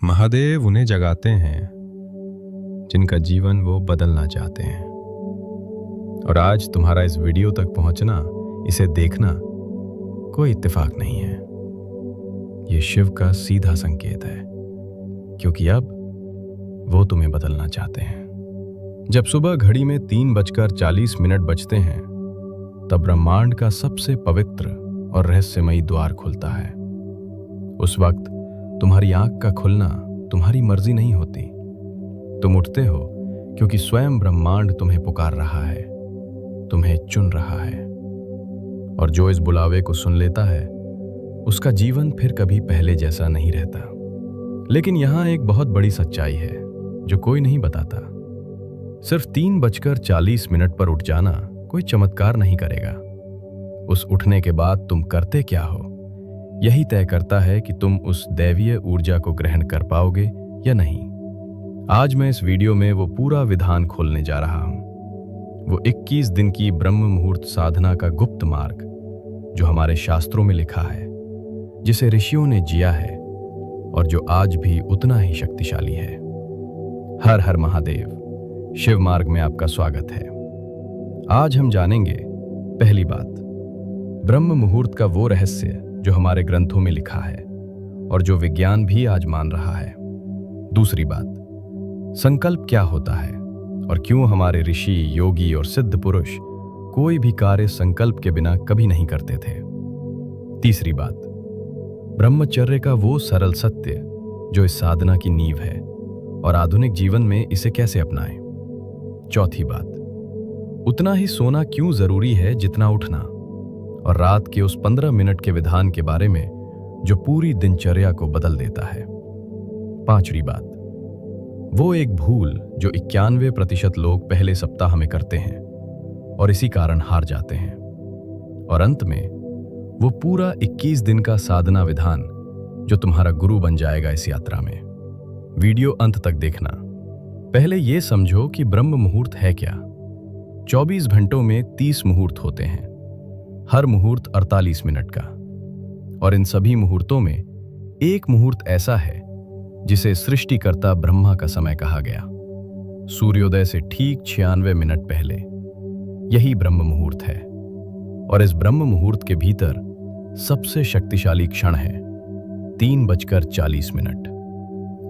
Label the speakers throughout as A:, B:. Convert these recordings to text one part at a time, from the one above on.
A: महादेव उन्हें जगाते हैं जिनका जीवन वो बदलना चाहते हैं। और आज तुम्हारा इस वीडियो तक पहुंचना, इसे देखना कोई इत्तेफाक नहीं है। ये शिव का सीधा संकेत है, क्योंकि अब वो तुम्हें बदलना चाहते हैं। जब सुबह घड़ी में 3:40 बजते हैं, तब ब्रह्मांड का सबसे पवित्र और रहस्यमयी द्वार खुलता है। उस वक्त तुम्हारी आंख का खुलना तुम्हारी मर्जी नहीं होती। तुम उठते हो क्योंकि स्वयं ब्रह्मांड तुम्हें पुकार रहा है, तुम्हें चुन रहा है। और जो इस बुलावे को सुन लेता है, उसका जीवन फिर कभी पहले जैसा नहीं रहता। लेकिन यहां एक बहुत बड़ी सच्चाई है जो कोई नहीं बताता। सिर्फ 3:40 पर उठ जाना कोई चमत्कार नहीं करेगा। उस उठने के बाद तुम करते क्या हो, यही तय करता है कि तुम उस दैवीय ऊर्जा को ग्रहण कर पाओगे या नहीं। आज मैं इस वीडियो में वो पूरा विधान खोलने जा रहा हूं, वो 21 दिन की ब्रह्म मुहूर्त साधना का गुप्त मार्ग जो हमारे शास्त्रों में लिखा है, जिसे ऋषियों ने जिया है और जो आज भी उतना ही शक्तिशाली है। हर हर महादेव, शिव मार्ग में आपका स्वागत है। आज हम जानेंगे पहली बात, ब्रह्म मुहूर्त का वो रहस्य जो हमारे ग्रंथों में लिखा है और जो विज्ञान भी आज मान रहा है। दूसरी बात, संकल्प क्या होता है और क्यों हमारे ऋषि, योगी और सिद्ध पुरुष कोई भी कार्य संकल्प के बिना कभी नहीं करते थे। तीसरी बात, ब्रह्मचर्य का वो सरल सत्य जो इस साधना की नींव है और आधुनिक जीवन में इसे कैसे अपनाएं। चौथी बात, उतना ही सोना क्यों जरूरी है जितना उठना, और रात के उस 15 मिनट के विधान के बारे में जो पूरी दिनचर्या को बदल देता है। पांचवी बात, वो एक भूल जो 91% लोग पहले सप्ताह में करते हैं और इसी कारण हार जाते हैं। और अंत में वो पूरा 21 दिन का साधना विधान जो तुम्हारा गुरु बन जाएगा इस यात्रा में। वीडियो अंत तक देखना। पहले ये समझो कि ब्रह्म मुहूर्त है क्या। 24 घंटों में 30 मुहूर्त होते हैं, हर मुहूर्त 48 मिनट का। और इन सभी मुहूर्तों में एक मुहूर्त ऐसा है जिसे सृष्टिकर्ता ब्रह्मा का समय कहा गया। सूर्योदय से ठीक 96 मिनट पहले यही ब्रह्म मुहूर्त है। और इस ब्रह्म मुहूर्त के भीतर सबसे शक्तिशाली क्षण है 3:40।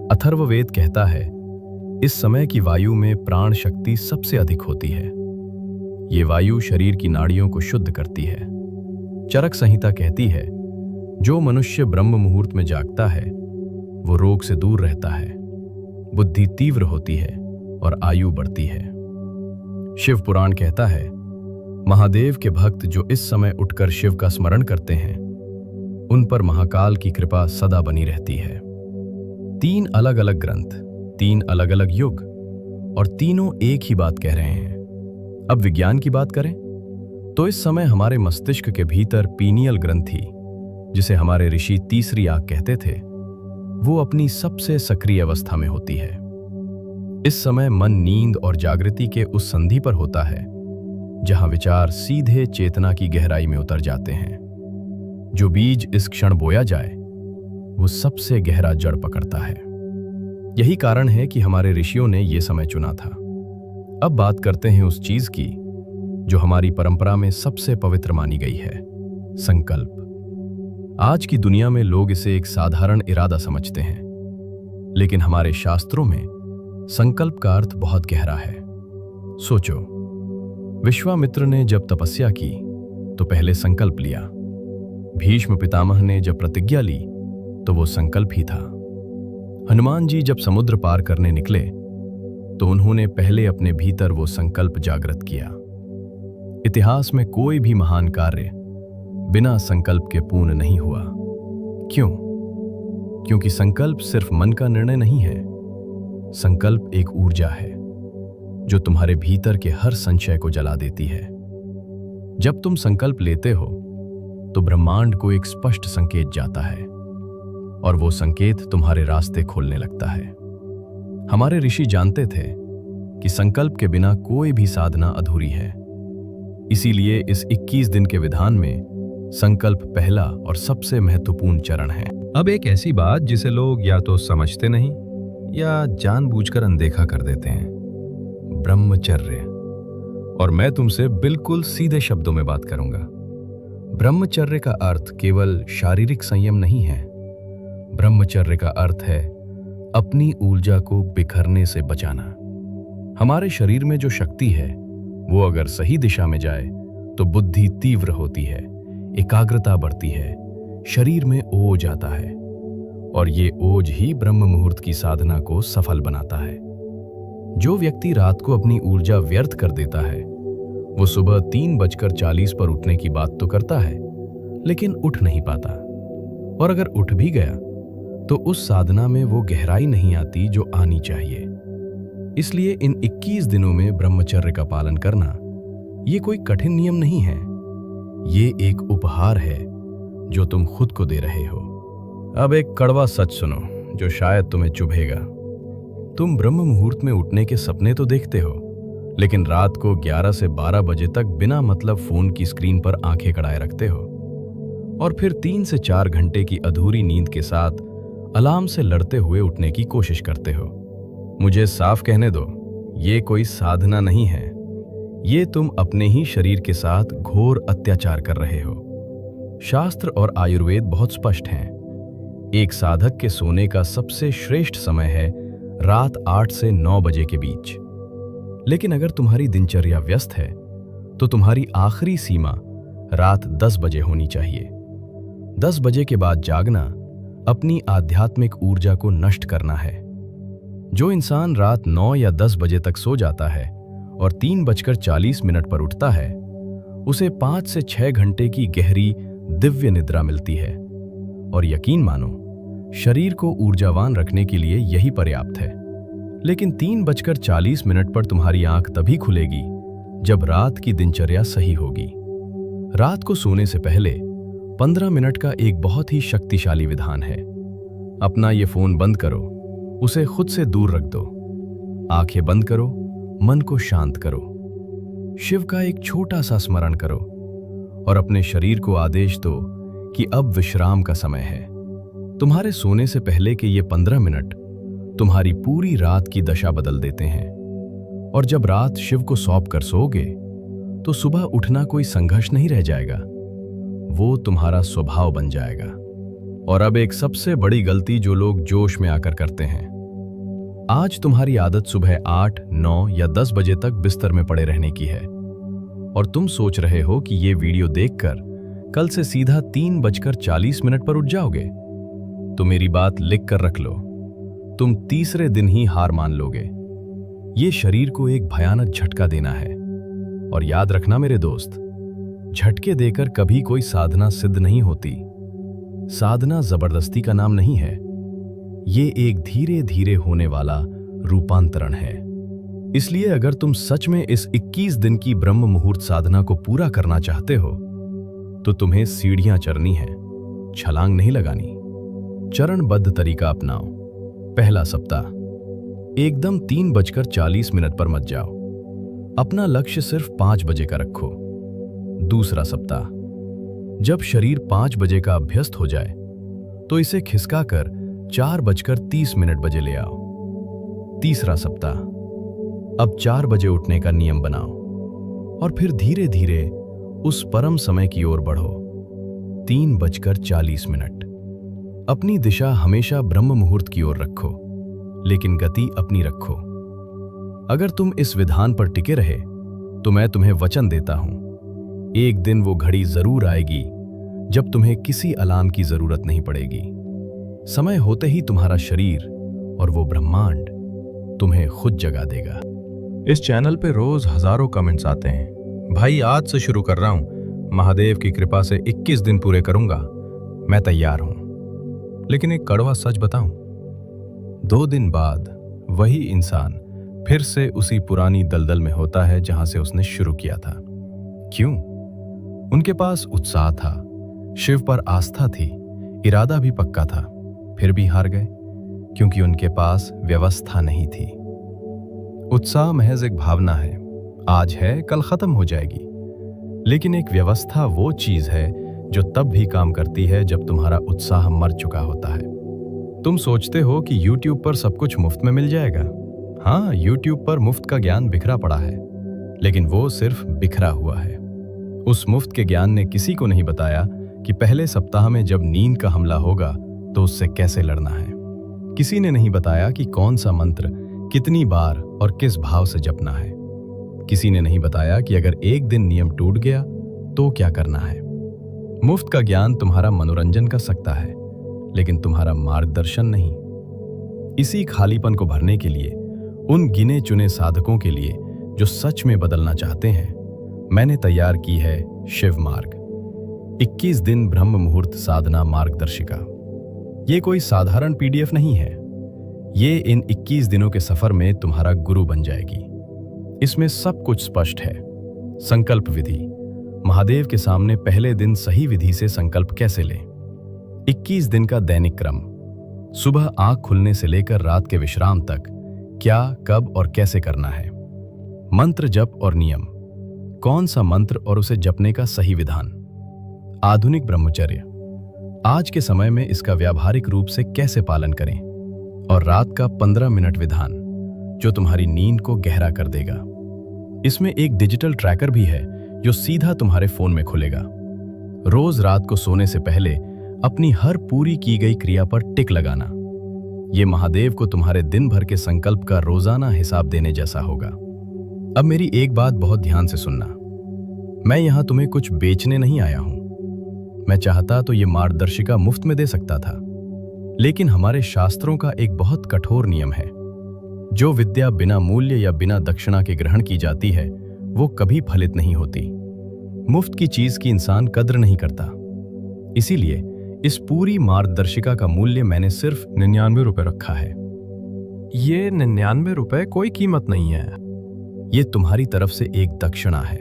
A: अथर्ववेद कहता है, इस समय की वायु में प्राण शक्ति सबसे अधिक होती है। ये वायु शरीर की नाड़ियों को शुद्ध करती है। चरक संहिता कहती है, जो मनुष्य ब्रह्म मुहूर्त में जागता है वो रोग से दूर रहता है, बुद्धि तीव्र होती है और आयु बढ़ती है। शिव पुराण कहता है, महादेव के भक्त जो इस समय उठकर शिव का स्मरण करते हैं, उन पर महाकाल की कृपा सदा बनी रहती है। 3 अलग अलग ग्रंथ, 3 अलग अलग युग, और तीनों एक ही बात कह रहे हैं। अब विज्ञान की बात करें तो इस समय हमारे मस्तिष्क के भीतर पीनियल ग्रंथि, जिसे हमारे ऋषि तीसरी आंख कहते थे, वो अपनी सबसे सक्रिय अवस्था में होती है। इस समय मन नींद और जागृति के उस संधि पर होता है जहां विचार सीधे चेतना की गहराई में उतर जाते हैं। जो बीज इस क्षण बोया जाए वो सबसे गहरा जड़ पकड़ता है। यही कारण है कि हमारे ऋषियों ने यह समय चुना था। अब बात करते हैं उस चीज की जो हमारी परंपरा में सबसे पवित्र मानी गई है, संकल्प। आज की दुनिया में लोग इसे एक साधारण इरादा समझते हैं, लेकिन हमारे शास्त्रों में संकल्प का अर्थ बहुत गहरा है। सोचो, विश्वामित्र ने जब तपस्या की तो पहले संकल्प लिया। भीष्म पितामह ने जब प्रतिज्ञा ली तो वो संकल्प ही था। हनुमान जी जब समुद्र पार करने निकले तो उन्होंने पहले अपने भीतर वो संकल्प जागृत किया। इतिहास में कोई भी महान कार्य बिना संकल्प के पूर्ण नहीं हुआ। क्यों? क्योंकि संकल्प सिर्फ मन का निर्णय नहीं है। संकल्प एक ऊर्जा है जो तुम्हारे भीतर के हर संशय को जला देती है। जब तुम संकल्प लेते हो तो ब्रह्मांड को एक स्पष्ट संकेत जाता है और वो संकेत तुम्हारे रास्ते खोलने लगता है। हमारे ऋषि जानते थे कि संकल्प के बिना कोई भी साधना अधूरी है। इसीलिए इस 21 दिन के विधान में संकल्प पहला और सबसे महत्वपूर्ण चरण है। अब एक ऐसी बात जिसे लोग या तो समझते नहीं या जानबूझकर अनदेखा कर देते हैं, ब्रह्मचर्य। और मैं तुमसे बिल्कुल सीधे शब्दों में बात करूंगा। ब्रह्मचर्य का अर्थ केवल शारीरिक संयम नहीं है। ब्रह्मचर्य का अर्थ है अपनी ऊर्जा को बिखरने से बचाना। हमारे शरीर में जो शक्ति है वो अगर सही दिशा में जाए तो बुद्धि तीव्र होती है, एकाग्रता बढ़ती है, शरीर में ओज आता है और ये ओज ही ब्रह्म मुहूर्त की साधना को सफल बनाता है। जो व्यक्ति रात को अपनी ऊर्जा व्यर्थ कर देता है वो सुबह 3:40 पर उठने की बात तो करता है लेकिन उठ नहीं पाता, और अगर उठ भी गया तो उस साधना में वो गहराई नहीं आती जो आनी चाहिए। इसलिए इन 21 दिनों में ब्रह्मचर्य का पालन करना ये कोई कठिन नियम नहीं है, ये एक उपहार है जो तुम खुद को दे रहे हो। अब एक कड़वा सच सुनो जो शायद तुम्हें चुभेगा। तुम ब्रह्म मुहूर्त में उठने के सपने तो देखते हो, लेकिन रात को 11 से 12 बजे तक बिना मतलब फोन की स्क्रीन पर आंखें गड़ाए रखते हो, और फिर 3 से 4 घंटे की अधूरी नींद के साथ अलार्म से लड़ते हुए उठने की कोशिश करते हो। मुझे साफ कहने दो, ये कोई साधना नहीं है, ये तुम अपने ही शरीर के साथ घोर अत्याचार कर रहे हो। शास्त्र और आयुर्वेद बहुत स्पष्ट हैं। एक साधक के सोने का सबसे श्रेष्ठ समय है रात 8 से 9 बजे के बीच। लेकिन अगर तुम्हारी दिनचर्या व्यस्त है तो तुम्हारी आखिरी सीमा रात 10 बजे होनी चाहिए। 10 बजे के बाद जागना अपनी आध्यात्मिक ऊर्जा को नष्ट करना है। जो इंसान रात 9 या 10 बजे तक सो जाता है और 3:40 पर उठता है, उसे 5 से 6 घंटे की गहरी दिव्य निद्रा मिलती है, और यकीन मानो शरीर को ऊर्जावान रखने के लिए यही पर्याप्त है। लेकिन 3:40 पर तुम्हारी आंख तभी खुलेगी जब रात की दिनचर्या सही होगी। रात को सोने से पहले 15 मिनट का एक बहुत ही शक्तिशाली विधान है। अपना ये फोन बंद करो, उसे खुद से दूर रख दो, आंखें बंद करो, मन को शांत करो, शिव का एक छोटा सा स्मरण करो और अपने शरीर को आदेश दो कि अब विश्राम का समय है। तुम्हारे सोने से पहले के ये 15 मिनट तुम्हारी पूरी रात की दशा बदल देते हैं, और जब रात शिव को सौंप कर सोओगे तो सुबह उठना कोई संघर्ष नहीं रह जाएगा, वो तुम्हारा स्वभाव बन जाएगा। और अब एक सबसे बड़ी गलती जो लोग जोश में आकर करते हैं। आज तुम्हारी आदत सुबह 8, 9 या 10 बजे तक बिस्तर में पड़े रहने की है, और तुम सोच रहे हो कि ये वीडियो देखकर कल से सीधा 3:40 पर उठ जाओगे। तो मेरी बात लिख कर रख लो, तुम तीसरे दिन ही हार मान लोगे। ये शरीर को एक भयानक झटका देना है, और याद रखना मेरे दोस्त, झटके देकर कभी कोई साधना सिद्ध नहीं होती। साधना जबरदस्ती का नाम नहीं है, ये एक धीरे धीरे होने वाला रूपांतरण है। इसलिए अगर तुम सच में इस 21 दिन की ब्रह्म मुहूर्त साधना को पूरा करना चाहते हो तो तुम्हें सीढ़ियां चढ़नी है, छलांग नहीं लगानी। चरणबद्ध तरीका अपनाओ। पहला सप्ताह, एकदम 3:40 पर मत जाओ, अपना लक्ष्य सिर्फ 5 बजे का रखो। दूसरा सप्ताह, जब शरीर 5 बजे का अभ्यस्त हो जाए तो इसे खिसकाकर 4:30 बजे ले आओ। तीसरा सप्ताह, अब 4 बजे उठने का नियम बनाओ, और फिर धीरे धीरे उस परम समय की ओर बढ़ो, 3:40। अपनी दिशा हमेशा ब्रह्म मुहूर्त की ओर रखो, लेकिन गति अपनी रखो। अगर तुम इस विधान पर टिके रहे तो मैं तुम्हें वचन देता हूं, एक दिन वो घड़ी जरूर आएगी जब तुम्हें किसी अलार्म की जरूरत नहीं पड़ेगी। समय होते ही तुम्हारा शरीर और वो ब्रह्मांड तुम्हें खुद जगा देगा। इस चैनल पे रोज हजारों कमेंट्स आते हैं, भाई आज से शुरू कर रहा हूं, महादेव की कृपा से 21 दिन पूरे करूंगा, मैं तैयार हूं। लेकिन एक कड़वा सच बताऊं, 2 दिन बाद वही इंसान फिर से उसी पुरानी दलदल में होता है जहां से उसने शुरू किया था। क्यों? उनके पास उत्साह था, शिव पर आस्था थी, इरादा भी पक्का था, फिर भी हार गए क्योंकि उनके पास व्यवस्था नहीं थी। उत्साह महज एक भावना है, आज है कल खत्म हो जाएगी, लेकिन एक व्यवस्था वो चीज है जो तब भी काम करती है जब तुम्हारा उत्साह मर चुका होता है। तुम सोचते हो कि YouTube पर सब कुछ मुफ्त में मिल जाएगा। हाँ, YouTube पर मुफ्त का ज्ञान बिखरा पड़ा है, लेकिन वो सिर्फ बिखरा हुआ है। उस मुफ्त के ज्ञान ने किसी को नहीं बताया कि पहले सप्ताह में जब नींद का हमला होगा तो उससे कैसे लड़ना है। किसी ने नहीं बताया कि कौन सा मंत्र कितनी बार और किस भाव से जपना है। किसी ने नहीं बताया कि अगर एक दिन नियम टूट गया तो क्या करना है। मुफ्त का ज्ञान तुम्हारा मनोरंजन कर सकता है, लेकिन तुम्हारा मार्गदर्शन नहीं। इसी खालीपन को भरने के लिए, उन गिने चुने साधकों के लिए जो सच में बदलना चाहते हैं, मैंने तैयार की है शिव मार्ग 21 दिन ब्रह्म मुहूर्त साधना मार्गदर्शिका। ये कोई साधारण PDF नहीं है। ये इन 21 दिनों के सफर में तुम्हारा गुरु बन जाएगी। इसमें सब कुछ स्पष्ट है। संकल्प विधि, महादेव के सामने पहले दिन सही विधि से संकल्प कैसे लें। 21 दिन का दैनिक क्रम, सुबह आंख खुलने से लेकर रात के विश्राम तक क्या, कब और कैसे करना है। मंत्र जप और नियम, कौन सा मंत्र और उसे जपने का सही विधान। आधुनिक ब्रह्मचर्य, आज के समय में इसका व्यावहारिक रूप से कैसे पालन करें। और रात का 15 मिनट विधान, जो तुम्हारी नींद को गहरा कर देगा। इसमें एक डिजिटल ट्रैकर भी है जो सीधा तुम्हारे फोन में खुलेगा। रोज रात को सोने से पहले अपनी हर पूरी की गई क्रिया पर टिक लगाना। ये महादेव को तुम्हारे दिन भर के संकल्प का रोजाना हिसाब देने जैसा होगा। अब मेरी एक बात बहुत ध्यान से सुनना। मैं यहां तुम्हें कुछ बेचने नहीं आया हूं। मैं चाहता तो ये मार्गदर्शिका मुफ्त में दे सकता था, लेकिन हमारे शास्त्रों का एक बहुत कठोर नियम है। जो विद्या बिना मूल्य या बिना दक्षिणा के ग्रहण की जाती है वो कभी फलित नहीं होती। मुफ्त की चीज की इंसान कद्र नहीं करता। इसीलिए इस पूरी मार्गदर्शिका का मूल्य मैंने सिर्फ 99 रुपए रखा है।
B: ये 99 रुपए कोई कीमत नहीं है।
A: ये तुम्हारी तरफ से एक दक्षिणा है।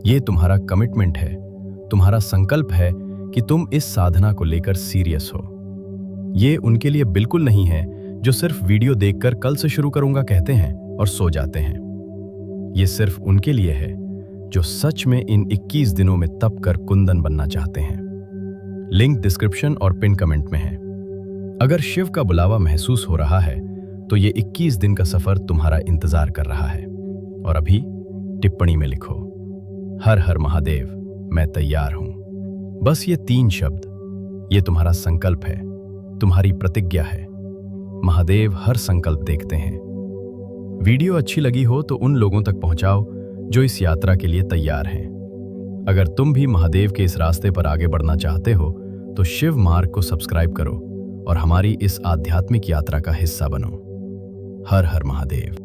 A: ये तुम्हारा कमिटमेंट है, तुम्हारा संकल्प है कि तुम इस साधना को लेकर सीरियस हो। ये उनके लिए बिल्कुल नहीं है जो सिर्फ वीडियो देखकर कल से शुरू करूंगा कहते हैं और सो जाते हैं। ये सिर्फ उनके लिए है जो सच में इन 21 दिनों में तप कर कुंदन बनना चाहते हैं। लिंक डिस्क्रिप्शन और पिन कमेंट में है। अगर शिव का बुलावा महसूस हो रहा है तो ये 21 दिन का सफर तुम्हारा इंतजार कर रहा है। और अभी टिप्पणी में लिखो, हर हर महादेव, मैं तैयार हूं। बस ये 3 शब्द, ये तुम्हारा संकल्प है, तुम्हारी प्रतिज्ञा है। महादेव हर संकल्प देखते हैं। वीडियो अच्छी लगी हो तो उन लोगों तक पहुंचाओ जो इस यात्रा के लिए तैयार हैं। अगर तुम भी महादेव के इस रास्ते पर आगे बढ़ना चाहते हो तो शिव मार्ग को सब्सक्राइब करो और हमारी इस आध्यात्मिक यात्रा का हिस्सा बनो। हर हर महादेव।